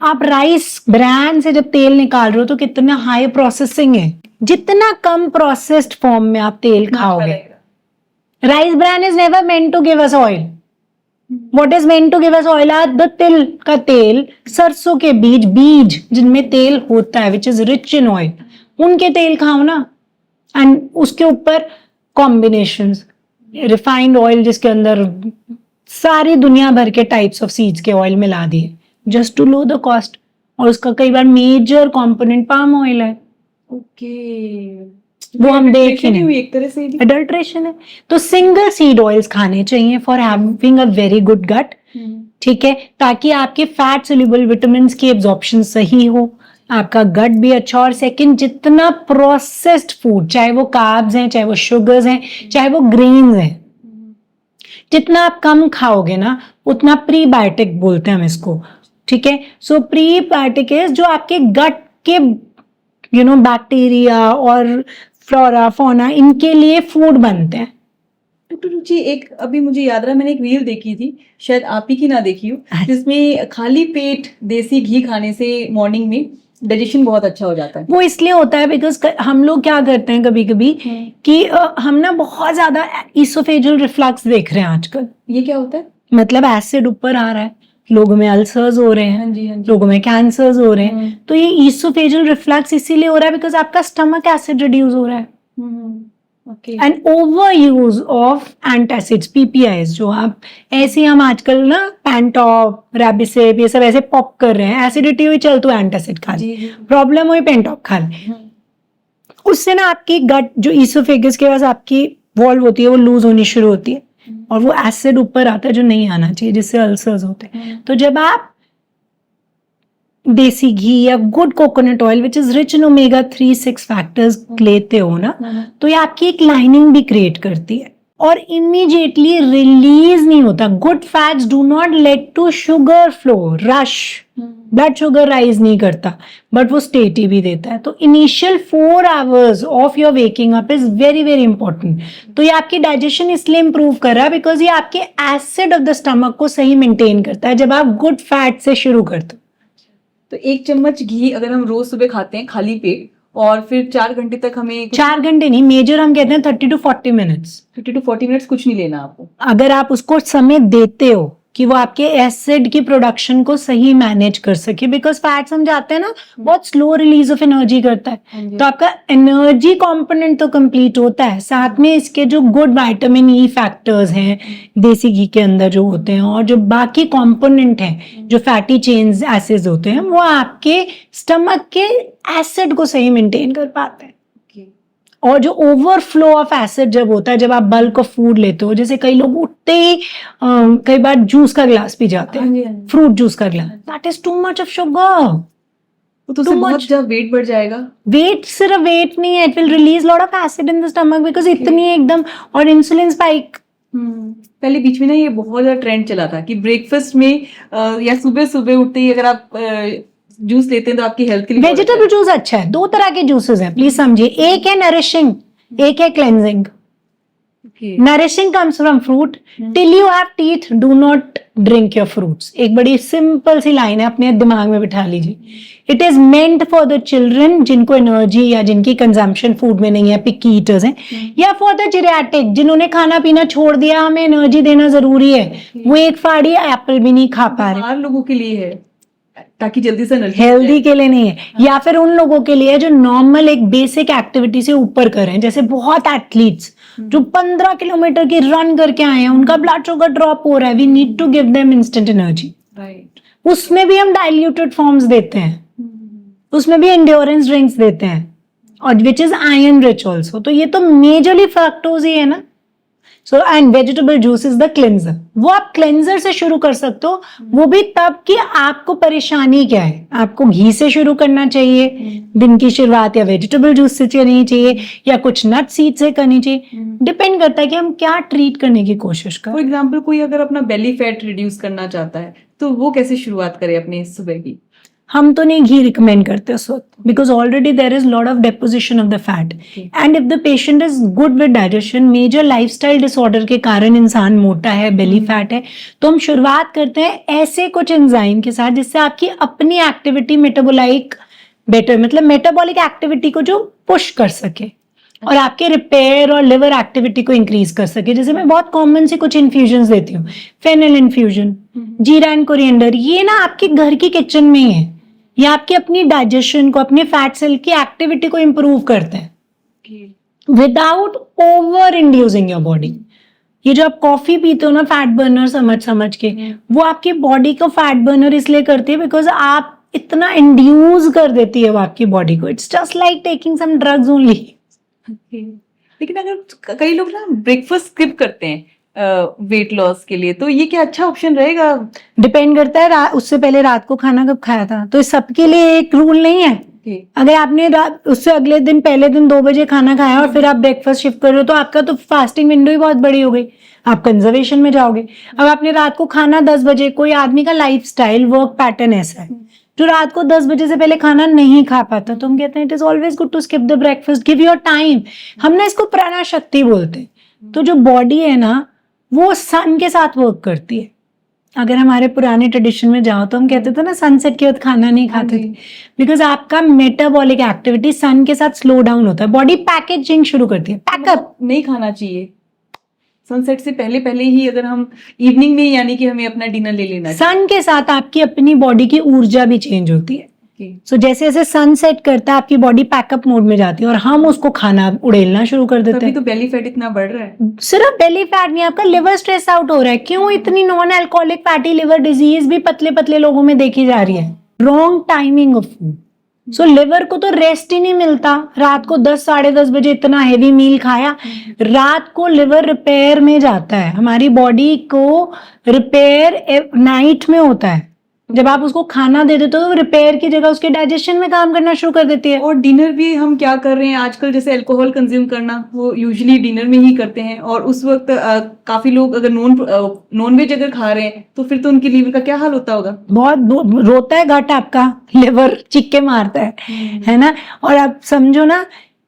आप राइस ब्रांड से जब तेल निकाल रहे हो तो कितना हाई प्रोसेसिंग है। जितना कम प्रोसेस्ड फॉर्म में आप तेल खाओगे, rice brand is never meant to give us oil. What is meant to give us oil are the तिल का तेल, सरसों के बीज जिनमें तेल होता है, which is rich in oil, उनके तेल खाओ ना। एंड उसके ऊपर कॉम्बिनेशंस, रिफाइंड ऑयल जिसके अंदर सारी दुनिया भर के टाइप्स ऑफ सीड्स के ऑयल मिला दिए, just to low the cost. और उसका कई बार मेजर कंपोनेंट पाम ऑयल है। वो हम देख ही नहीं,
एक तरह से
अडल्ट्रेशन है। तो सिंगल सीड ऑयल्स खाने चाहिए for having a very good gut, ठीक है, ताकि आपके फैट सोल्यूबल विटामिन्स की एब्जॉर्प्शन सही हो, आपका गट भी अच्छा। और सेकंड, जितना प्रोसेस्ड फूड, चाहे वो कार्ब्स हैं, चाहे वो शुगर्स हैं, चाहे वो ग्रेन्स हैं, जितना आप कम खाओगे ना, उतना प्रीबायोटिक बोलते हैं हम इसको, ठीक है। सो प्रीबायोटिक इज जो आपके गट के बैक्टीरिया और फ्लोरा फौना, इनके लिए फूड बनते हैं।
डॉक्टर रुचि, एक अभी मुझे याद रहा, मैंने एक रील देखी थी, शायद आप ही की ना देखी हो, जिसमें खाली पेट देसी घी खाने से मॉर्निंग में डाइजेशन बहुत अच्छा हो जाता है।
वो इसलिए होता है बिकॉज हम लोग क्या करते हैं कभी कभी कि हम ना बहुत ज्यादा इसोफेजियल रिफ्लक्स देख रहे हैं आजकल।
ये क्या होता है?
मतलब एसिड ऊपर आ रहा है, लोगों में अल्सर्स हो रहे हैं,
हाँ जी, हाँ जी।
लोगों में कैंसर्स हो रहे हैं। तो ये इसोफेजियल रिफ्लक्स इसीलिए हो रहा है बिकॉज आपका स्टमक एसिड रिड्यूस हो रहा है।
Okay.
And over use of antacids, PPIs, जो आप ऐसे हम आजकल ना पेंटॉप, रैबिसेप, ये सब ऐसे पॉप कर रहे हैं, एसिडिटी हुई चल तो एंटासिड खा ले, प्रॉब्लम हुई पेंटॉप खा ले। उससे ना आपकी गट, जो ईसोफेगस के पास आपकी वॉल्व होती है, वो लूज होनी शुरू होती है और वो एसिड ऊपर आता है जो नहीं आना चाहिए, जिससे अल्सर्स होते हैं। तो जब आप देसी घी या good coconut oil which is rich in omega 3-6 factors लेते हो ना, तो ये आपकी एक लाइनिंग भी क्रिएट करती है और इमीडिएटली रिलीज नहीं होता। Good fats do not lead to sugar flow, rush, blood sugar rise नहीं करता, बट वो स्टेटी भी देता है। तो initial 4 hours of your waking up is very very important. तो ये आपकी डाइजेशन इसलिए इंप्रूव कर रहा है बिकॉज ये आपके एसिड ऑफ द स्टमक को सही मेंटेन करता है जब आप गुड फैट से शुरू करते हो।
तो 1 चम्मच घी अगर हम रोज सुबह खाते हैं खाली पेट, और फिर 4 घंटे तक हमें
4 घंटे नहीं, मेजर हम कहते हैं 30 to 40 मिनट्स।
30 to 40 मिनट्स कुछ नहीं लेना आपको।
अगर आप उसको समय देते हो कि वो आपके एसिड की प्रोडक्शन को सही मैनेज कर सके, बिकॉज फैट्स हम जाते हैं ना बहुत स्लो रिलीज ऑफ एनर्जी करता है, तो आपका एनर्जी कंपोनेंट तो कंप्लीट होता है, साथ में इसके जो गुड विटामिन ई फैक्टर्स हैं देसी घी के अंदर जो होते हैं, और जो बाकी कंपोनेंट हैं जो फैटी चेन्स एसिड्स होते हैं, वो आपके स्टमक के एसिड को सही मेंटेन कर पाते हैं। और जो ओवरफ्लो ऑफ एसिड जब होता है, जब आप बल्क ऑफ फूड लेते हो, जैसे कई लोग उठते ही कई बार जूस का ग्लास पी जाते हैं, फ्रूट जूस का glass, that is too much of sugar.
तो उससे बहुत ज्यादा वेट बढ़ जाएगा।
वेट सिर्फ वेट नहीं है, it will release lot of acid in the stomach because इतनी एकदम, और इंसुलिन स्पाइक।
पहले बीच में ना ये बहुत ज्यादा ट्रेंड चला था कि ब्रेकफास्ट में या सुबह सुबह उठते ही अगर आप जूस लेते हैं तो आपकी हेल्थ के लिए
वेजिटेबल जूस अच्छा है। 2 तरह के जूसेस हैं, प्लीज समझिए, एक है नरिशिंग, एक है cleansing. Nourishing comes from fruit, till you have teeth do not drink your fruits. एक बड़ी सिंपल सी लाइन है, अपने दिमाग में बिठा लीजिए। It is meant for the children जिनको एनर्जी या जिनकी कंजम्पशन फूड में नहीं है, पिकी ईटर्स हैं, या फॉर द जेरियाट्रिक जिन्होंने खाना पीना छोड़ दिया, हमें एनर्जी देना जरूरी है, वो एक फाड़ी एप्पल भी नहीं खा पा रहे।
लोगों के लिए है ताकि जल्दी से
हेल्दी के लिए नहीं है, या फिर उन लोगों के लिए जो नॉर्मल एक बेसिक एक्टिविटी से ऊपर कर रहे हैं, जैसे बहुत एथलीट्स जो 15 किलोमीटर की रन करके आए हैं, उनका ब्लड शुगर ड्रॉप हो रहा है, we need to give them instant energy.
Right.
उसमें भी हम डाइल्यूटेड फॉर्म्स देते हैं, उसमें भी एंड्योरेंस ड्रिंक्स देते हैं, और which is iron rich also. तो ये तो मेजरली फ्रक्टोज ही है ना। So and vegetable juice is the cleanser. वो आप क्लेंजर से शुरू कर सकते हो, वो भी तब कि आपको परेशानी क्या है। आपको घी से शुरू करना चाहिए दिन की शुरुआत, या वेजिटेबल जूस से करनी चाहिए, या कुछ नट सीड से करनी चाहिए। डिपेंड करता है कि हम क्या ट्रीट करने की कोशिश करें।
फॉर एग्जाम्पल कोई अगर अपना बेली फैट रिड्यूस करना चाहता है तो वो कैसे शुरुआत करे अपने सुबह की?
हम तो नहीं घी रिकमेंड करते उस वक्त, because already there is lot of deposition of the fat, and if the patient is good with digestion, major lifestyle disorder के कारण इंसान मोटा है, बेली फैट है, तो हम शुरुआत करते हैं ऐसे कुछ एंजाइम के साथ जिससे आपकी अपनी एक्टिविटी मेटाबोलाइक बेटर, मतलब मेटाबॉलिक एक्टिविटी को जो पुश कर सके और आपके रिपेयर और लिवर एक्टिविटी को इंक्रीज कर सके। जैसे मैं बहुत कॉमन से कुछ इन्फ्यूजन देती हूँ, फेनल इन्फ्यूजन, जीरा एंड कोरिएंडर, ये ना आपके घर की किचन में ही है, ये आपकी अपनी डाइजेशन को, अपने फैट सेल की एक्टिविटी को इंप्रूव करते हैं without over inducing your body. ये जो आप कॉफी पीते हो ना फैट बर्नर समझ समझ के, वो आपकी बॉडी को फैट बर्नर इसलिए करती है बिकॉज आप इतना इंड्यूस कर देती है वो आपकी बॉडी को। It's just like taking some drugs only.
लेकिन अगर कई लोग ना ब्रेकफास्ट स्किप करते हैं वेट लॉस के लिए, तो ये क्या अच्छा ऑप्शन रहेगा?
डिपेंड करता है उससे पहले रात को खाना कब खाया था, तो सबके लिए एक रूल नहीं है। अगर आपने उससे अगले दिन पहले दिन 2 बजे खाना खाया और फिर आप ब्रेकफास्ट शिफ्ट कर रहे हो, तो आपका तो फास्टिंग विंडो ही बहुत बड़ी हो गई, आप कंजर्वेशन में जाओगे। अब आपने रात को खाना 10 बजे, कोई आदमी का लाइफस्टाइल वर्क पैटर्न ऐसा है जो रात को 10 बजे से पहले खाना नहीं खा पाता, तो हम कहते हैं it is always good to skip the breakfast, give your time. हम ना इसको प्राणा शक्ति बोलते हैं। तो जो बॉडी है ना वो सन के साथ वर्क करती है। अगर हमारे पुराने ट्रेडिशन में जाओ तो हम कहते थे ना सनसेट के बाद खाना नहीं खाते थे, बिकॉज आपका मेटाबॉलिक एक्टिविटी सन के साथ स्लो डाउन होता है, बॉडी पैकेजिंग शुरू करती है, पैकअप।
नहीं खाना चाहिए सनसेट से पहले पहले ही, अगर हम इवनिंग में, यानी कि हमें अपना डिनर ले लेना चाहिए।
सन के साथ आपकी अपनी बॉडी की ऊर्जा भी चेंज होती है।
Okay.
सो जैसे जैसे सन सेट करता है आपकी बॉडी पैकअप मोड में जाती है और हम उसको खाना उड़ेलना शुरू कर देते
तभी
हैं।
तो बेली फैट इतना बढ़ रहा है।
सिर्फ बेली फैट नहीं, आपका लिवर स्ट्रेस आउट हो रहा है। क्यों? इतनी non alcoholic fatty liver disease भी पतले पतले लोगों में देखी जा रही है। Wrong timing of food. So liver को तो रेस्ट ही नहीं मिलता। रात को 10 साढ़े 10 बजे इतना हेवी मील खाया, रात को लिवर रिपेयर में जाता है। हमारी बॉडी को रिपेयर नाइट में होता है। जब आप उसको खाना दे देते हो तो रिपेयर की जगह उसके डाइजेशन में काम करना शुरू कर देती है।
और डिनर भी हम क्या कर रहे हैं आजकल, जैसे अल्कोहल कंज्यूम करना, वो यूजुअली डिनर में ही करते हैं। और उस वक्त काफी लोग अगर नॉन वेज अगर खा रहे हैं तो फिर तो उनकी लीवर का क्या हाल होता होगा।
बहुत रोता है गट आपका, लिवर चिक्के मारता है ना। और आप समझो ना,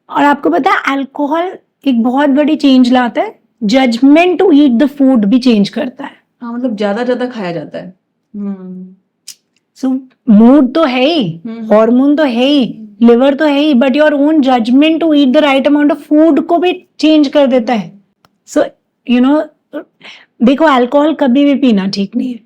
और आपको पता है अल्कोहल एक बहुत बड़ी चेंज लाता है। Judgement to eat the food भी चेंज करता है।
हाँ, मतलब ज्यादा खाया जाता है।
सो मूड तो है ही, हार्मोन तो है ही, लिवर तो है ही, but your own judgement to eat the right amount of food को भी चेंज कर देता है। सो यू नो, देखो अल्कोहल कभी भी पीना ठीक नहीं है,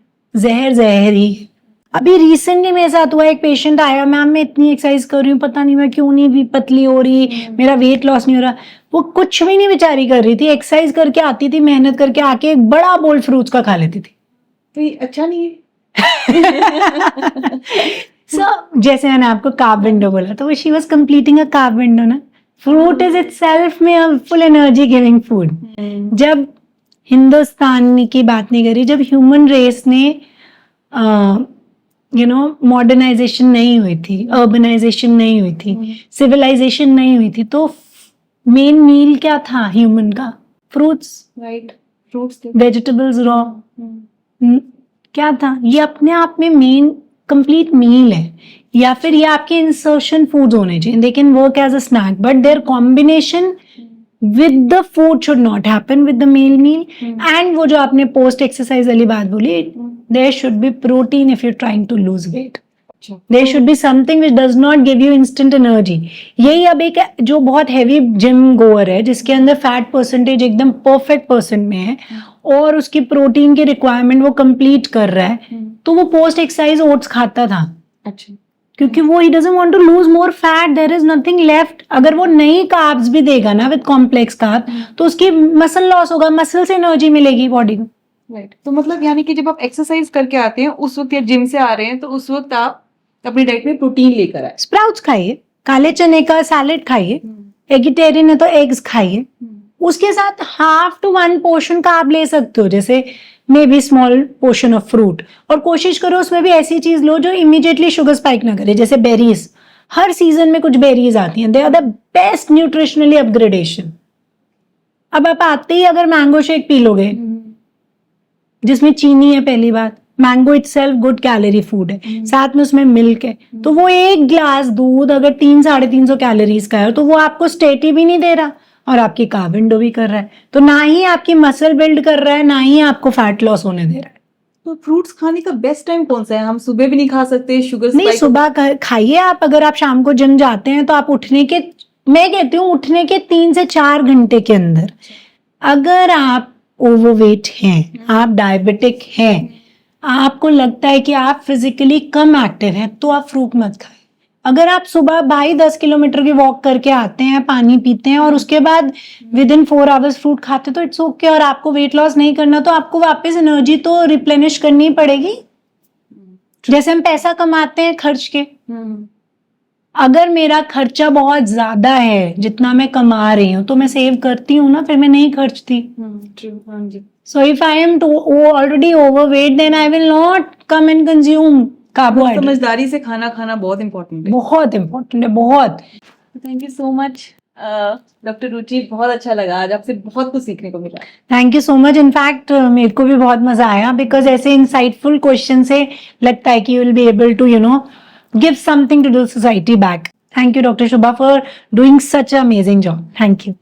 जहर ही है। अभी रिसेंटली मेरे साथ हुआ, एक पेशेंट आया, मैम मैं इतनी एक्सरसाइज कर रही हूँ, पता नहीं मैं क्यों नहीं भी पतली हो रही, मेरा वेट लॉस नहीं हो रहा। वो कुछ भी नहीं बेचारी कर रही थी, एक्सरसाइज करके आती थी, मेहनत करके आके एक बड़ा बोल फ्रूट्स का खा लेती थी।
तो ये अच्छा नहीं है।
So, जैसे मैंने आपको कार्ब विंडो बोला, तो she was completing a carb window ना। फ्रूट इज इटसेल्फ में a full energy giving food. जब हिंदुस्तान की बात नहीं करी, जब ह्यूमन रेस ने मॉडर्नाइजेशन नहीं हुई थी, अर्बनाइजेशन नहीं हुई थी, सिविलाइजेशन नहीं हुई थी, तो मेन मील क्या था ह्यूमन का? Fruits,
right, fruits,
vegetables, raw. क्या था ये? अपने आप में मेन कंप्लीट मील है। या फिर ये आपके इंसर्शन फूड्स होने चाहिए, they can work as a snack, but their combination with the food should not happen with the mail meal. And वो जो आपने पोस्ट एक्सरसाइज वाली बात बोली, there should be protein if you trying to lose weight. There should be something which does not give you instant energy. यही अब एक जो बहुत हैवी जिम गोअर है, जिसके अंदर फैट परसेंटेज एकदम परफेक्ट परसेंट में है और उसकी प्रोटीन की रिक्वायरमेंट वो कंप्लीट कर रहा है, तो वो पोस्ट एक्सरसाइज ओट्स खाता था।
अच्छा,
क्योंकि वो ही doesn't want to lose more fat, there is nothing left. अगर वो नई कार्ब्स भी देगा ना विद कॉम्प्लेक्स कार्ब, तो उसकी मसल लॉस होगा, मसल से एनर्जी मिलेगी बॉडी को।
राइट। तो मतलब यानी कि जब आप एक्सरसाइज करके आते हैं उस वक्त, या जिम से आ रहे हैं, तो उस वक्त आप अपनी डाइट में प्रोटीन लेकर आए।
स्प्राउट्स खाइए, काले चने का सैलेड खाइए, एगिटेरियन है तो एग्स खाइए, उसके साथ 1/2 to 1 पोर्शन का आप ले सकते हो, जैसे may be small portion of fruit. और कोशिश करो उसमें भी ऐसी चीज लो जो इमीडिएटली शुगर स्पाइक ना करे, जैसे बेरीज। हर सीजन में कुछ बेरीज आती हैं, they are the best nutritionally upgradation. अब आप आते ही अगर मैंगो शेक पी लोगे जिसमें चीनी है, पहली बात, mango itself good calorie food है, साथ में उसमें मिल्क है, तो वो एक ग्लास दूध अगर 300-350 कैलोरीज का है, तो वो आपको स्टेटी भी नहीं दे रहा और आपकी कार्ब विंडो भी कर रहा है। तो ना ही आपकी मसल बिल्ड कर रहा है, ना ही आपको फैट लॉस होने दे रहा है।
तो फ्रूट्स खाने का बेस्ट टाइम कौन सा है? हम सुबह भी नहीं खा सकते, शुगर
नहीं, सुबह खाइए आप। अगर आप शाम को जिम जाते हैं तो आप उठने के, मैं कहती हूँ उठने के 3 से 4 घंटे के अंदर, अगर आप ओवरवेट हैं, आप डायबिटिक हैं, आपको लगता है कि आप फिजिकली कम एक्टिव हैं, तो आप फ्रूट मत खाएं। अगर आप सुबह भाई 10 किलोमीटर की वॉक करके आते हैं, पानी पीते हैं और उसके बाद विद इन 4 आवर्स फ्रूट खाते हैं, तो इट्स ओके। और आपको वेट लॉस नहीं करना तो आपको वापस एनर्जी तो रिप्लेनिश करनी पड़ेगी। जैसे हम पैसा कमाते हैं खर्च के, अगर मेरा खर्चा बहुत ज्यादा है जितना मैं कमा रही हूँ, तो मैं सेव करती हूँ ना, फिर मैं नहीं खर्चती। So if I am already overweight, then I will not come and consume carbohydrate.
समझदारी से खाना खाना बहुत इंपॉर्टेंट है,
बहुत इम्पोर्टेंट है, बहुत।
Thank you so much doctor Ruchi, बहुत अच्छा लगा, आज आपसे बहुत कुछ सीखने को मिला।
Thank you so much. In fact मेरे को भी बहुत मजा आया, बिकॉज ऐसे इंसाइटफुल क्वेश्चन से लगता है कि you will be able to give something to the society back. Thank you, Dr. Shubha, for doing such an amazing job. Thank you.